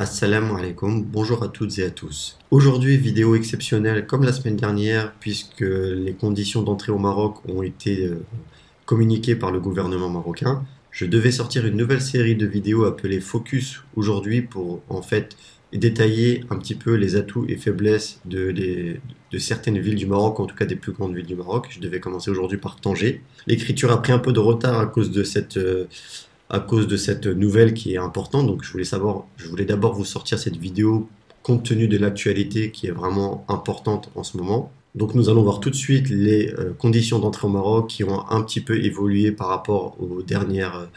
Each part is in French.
Assalamu alaikum, bonjour à toutes et à tous. Aujourd'hui, vidéo exceptionnelle comme la semaine dernière, puisque les conditions d'entrée au Maroc ont été communiquées par le gouvernement marocain. Je devais sortir une nouvelle série de vidéos appelée Focus aujourd'hui pour en fait détailler un petit peu les atouts et faiblesses de certaines villes du Maroc, en tout cas des plus grandes villes du Maroc. Je devais commencer aujourd'hui par Tanger. L'écriture a pris un peu de retard à cause de cette nouvelle qui est importante. Donc je voulais d'abord vous sortir cette vidéo compte tenu de l'actualité qui est vraiment importante en ce moment. Donc nous allons voir tout de suite les conditions d'entrée au Maroc qui ont un petit peu évolué par rapport aux dernières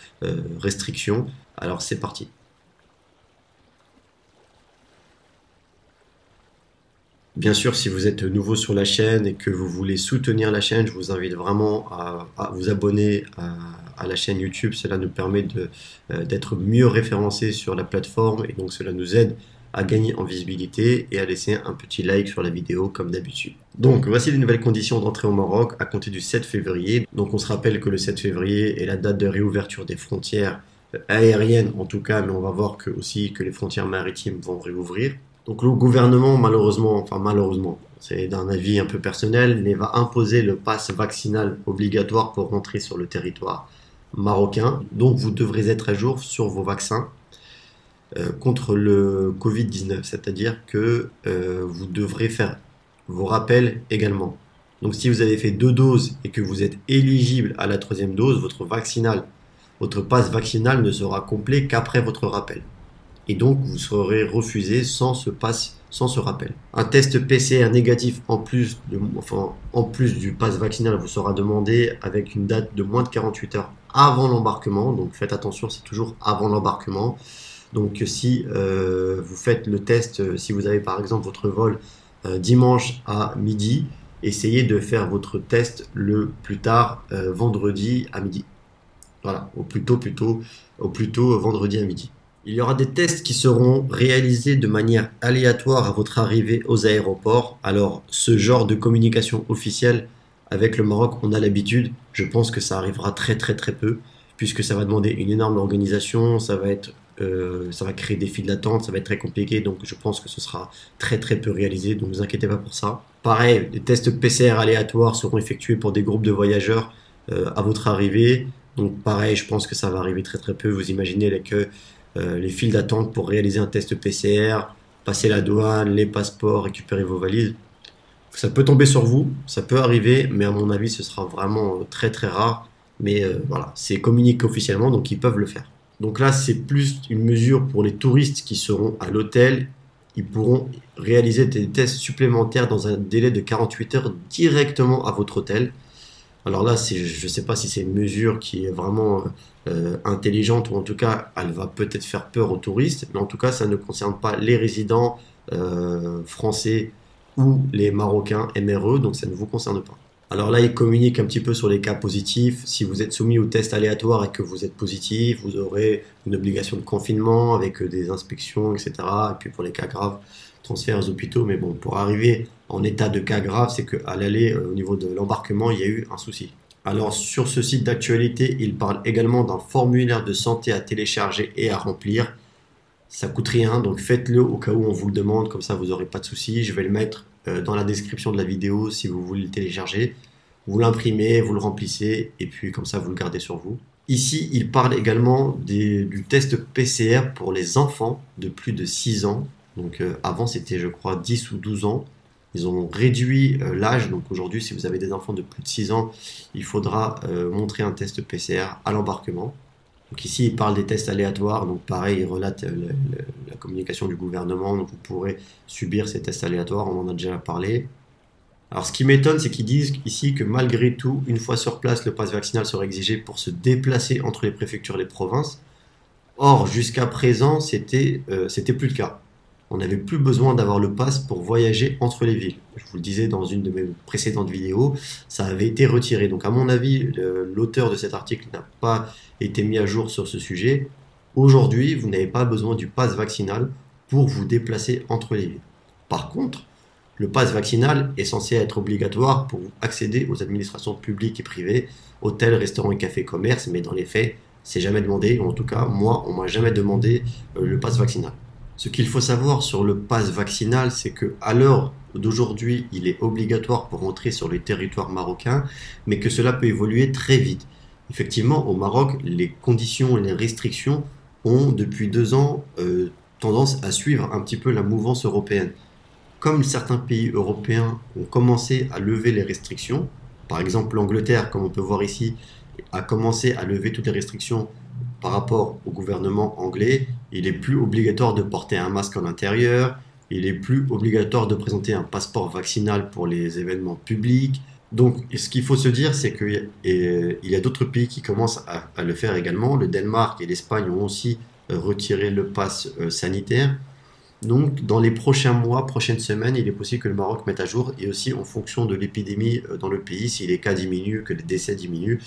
restrictions. Alors c'est parti. Bien sûr, si vous êtes nouveau sur la chaîne et que vous voulez soutenir la chaîne, je vous invite vraiment à vous abonner à la chaîne YouTube. Cela nous permet d'être mieux référencé sur la plateforme et donc cela nous aide à gagner en visibilité et à laisser un petit like sur la vidéo comme d'habitude. Donc voici les nouvelles conditions d'entrée au Maroc à compter du 7 février. Donc on se rappelle que le 7 février est la date de réouverture des frontières aériennes en tout cas, mais on va voir aussi que les frontières maritimes vont réouvrir. Donc le gouvernement, malheureusement, c'est d'un avis un peu personnel, mais va imposer le pass vaccinal obligatoire pour rentrer sur le territoire marocain. Donc vous devrez être à jour sur vos vaccins contre le Covid-19, c'est-à-dire que vous devrez faire vos rappels également. Donc si vous avez fait 2 doses et que vous êtes éligible à la 3e dose, votre pass vaccinal ne sera complet qu'après votre rappel. Et donc vous serez refusé sans ce rappel. Un test PCR négatif en plus du pass vaccinal vous sera demandé avec une date de moins de 48 heures avant l'embarquement. Donc faites attention, c'est toujours avant l'embarquement. Donc si vous faites le test, si vous avez par exemple votre vol dimanche à midi, essayez de faire votre test le plus tard vendredi à midi. Voilà, au plus tôt vendredi à midi. Il y aura des tests qui seront réalisés de manière aléatoire à votre arrivée aux aéroports. Alors, ce genre de communication officielle avec le Maroc, on a l'habitude. Je pense que ça arrivera très peu, puisque ça va demander une énorme organisation, ça va créer des files d'attente, ça va être très compliqué. Donc, je pense que ce sera très peu réalisé. Donc, ne vous inquiétez pas pour ça. Pareil, les tests PCR aléatoires seront effectués pour des groupes de voyageurs à votre arrivée. Donc, pareil, je pense que ça va arriver très peu. Vous imaginez que les files d'attente pour réaliser un test PCR, passer la douane, les passeports, récupérer vos valises. Ça peut tomber sur vous, ça peut arriver, mais à mon avis, ce sera vraiment très rare. Mais voilà, c'est communiqué officiellement, donc ils peuvent le faire. Donc là, c'est plus une mesure pour les touristes qui seront à l'hôtel. Ils pourront réaliser des tests supplémentaires dans un délai de 48 heures directement à votre hôtel. Alors là, je ne sais pas si c'est une mesure qui est vraiment intelligente ou en tout cas, elle va peut-être faire peur aux touristes. Mais en tout cas, ça ne concerne pas les résidents français ou les Marocains MRE, donc ça ne vous concerne pas. Alors là, il communique un petit peu sur les cas positifs. Si vous êtes soumis au test aléatoire et que vous êtes positif, vous aurez une obligation de confinement avec des inspections, etc. Et puis pour les cas graves, transfert aux hôpitaux. Mais bon, pour arriver en état de cas grave, c'est qu'à l'aller, au niveau de l'embarquement, il y a eu un souci. Alors sur ce site d'actualité, il parle également d'un formulaire de santé à télécharger et à remplir. Ça coûte rien, donc faites-le au cas où on vous le demande, comme ça vous n'aurez pas de souci. Je vais le mettre dans la description de la vidéo si vous voulez le télécharger. Vous l'imprimez, vous le remplissez et puis comme ça vous le gardez sur vous. Ici, il parle également du test PCR pour les enfants de plus de 6 ans. Donc avant c'était je crois 10 ou 12 ans. Ils ont réduit l'âge, donc aujourd'hui si vous avez des enfants de plus de 6 ans, il faudra montrer un test PCR à l'embarquement. Donc ici il parle des tests aléatoires, donc pareil il relate la communication du gouvernement, donc vous pourrez subir ces tests aléatoires, on en a déjà parlé. Alors ce qui m'étonne c'est qu'ils disent ici que malgré tout, une fois sur place, le pass vaccinal sera exigé pour se déplacer entre les préfectures et les provinces. Or jusqu'à présent c'était plus le cas. On n'avait plus besoin d'avoir le pass pour voyager entre les villes. Je vous le disais dans une de mes précédentes vidéos, ça avait été retiré. Donc à mon avis, l'auteur de cet article n'a pas été mis à jour sur ce sujet. Aujourd'hui, vous n'avez pas besoin du pass vaccinal pour vous déplacer entre les villes. Par contre, le pass vaccinal est censé être obligatoire pour accéder aux administrations publiques et privées, hôtels, restaurants et cafés, commerces, mais dans les faits, c'est jamais demandé. En tout cas, moi, on m'a jamais demandé le pass vaccinal. Ce qu'il faut savoir sur le pass vaccinal, c'est que à l'heure d'aujourd'hui, il est obligatoire pour entrer sur le territoire marocain, mais que cela peut évoluer très vite. Effectivement, au Maroc, les conditions et les restrictions ont depuis 2 ans tendance à suivre un petit peu la mouvance européenne. Comme certains pays européens ont commencé à lever les restrictions, par exemple l'Angleterre, comme on peut voir ici, a commencé à lever toutes les restrictions par rapport au gouvernement anglais. Il est plus obligatoire de porter un masque en intérieur, il est plus obligatoire de présenter un passeport vaccinal pour les événements publics. Donc, ce qu'il faut se dire, c'est qu'il y a d'autres pays qui commencent à le faire également. Le Danemark et l'Espagne ont aussi retiré le pass sanitaire. Donc, dans les prochains mois, prochaines semaines, il est possible que le Maroc mette à jour et aussi en fonction de l'épidémie dans le pays, si les cas diminuent, que les décès diminuent,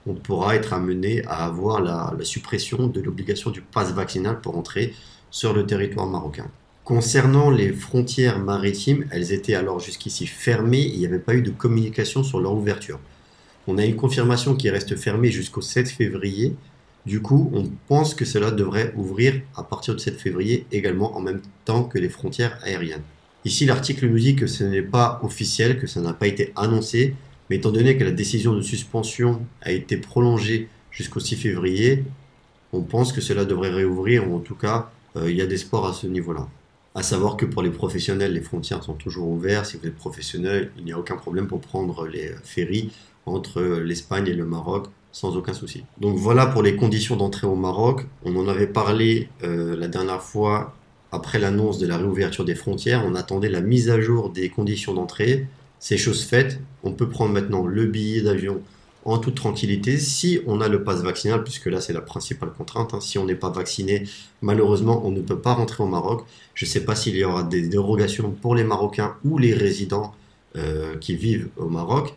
on pourra être amené à avoir la suppression de l'obligation du pass vaccinal pour entrer sur le territoire marocain. Concernant les frontières maritimes, elles étaient alors jusqu'ici fermées, il n'y avait pas eu de communication sur leur ouverture. On a une confirmation qui reste fermée jusqu'au 7 février. Du coup, on pense que cela devrait ouvrir à partir de 7 février également en même temps que les frontières aériennes. Ici, l'article nous dit que ce n'est pas officiel, que ça n'a pas été annoncé, mais étant donné que la décision de suspension a été prolongée jusqu'au 6 février, on pense que cela devrait réouvrir, ou en tout cas, il y a d'espoir à ce niveau-là. À savoir que pour les professionnels, les frontières sont toujours ouvertes. Si vous êtes professionnel, il n'y a aucun problème pour prendre les ferries entre l'Espagne et le Maroc sans aucun souci. Donc voilà pour les conditions d'entrée au Maroc. On en avait parlé la dernière fois après l'annonce de la réouverture des frontières. On attendait la mise à jour des conditions d'entrée. C'est chose faite. On peut prendre maintenant le billet d'avion en toute tranquillité si on a le pass vaccinal, puisque là c'est la principale contrainte, hein. Si on n'est pas vacciné, malheureusement on ne peut pas rentrer au Maroc. Je ne sais pas s'il y aura des dérogations pour les Marocains ou les résidents qui vivent au Maroc,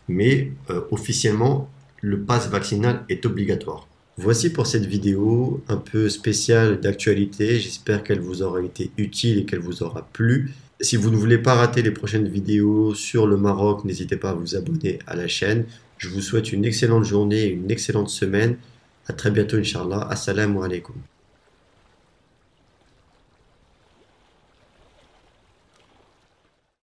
mais officiellement le pass vaccinal est obligatoire. Voici pour cette vidéo un peu spéciale d'actualité. J'espère qu'elle vous aura été utile et qu'elle vous aura plu. Si vous ne voulez pas rater les prochaines vidéos sur le Maroc, n'hésitez pas à vous abonner à la chaîne. Je vous souhaite une excellente journée et une excellente semaine. À très bientôt, Inch'Allah. Assalamu alaikum.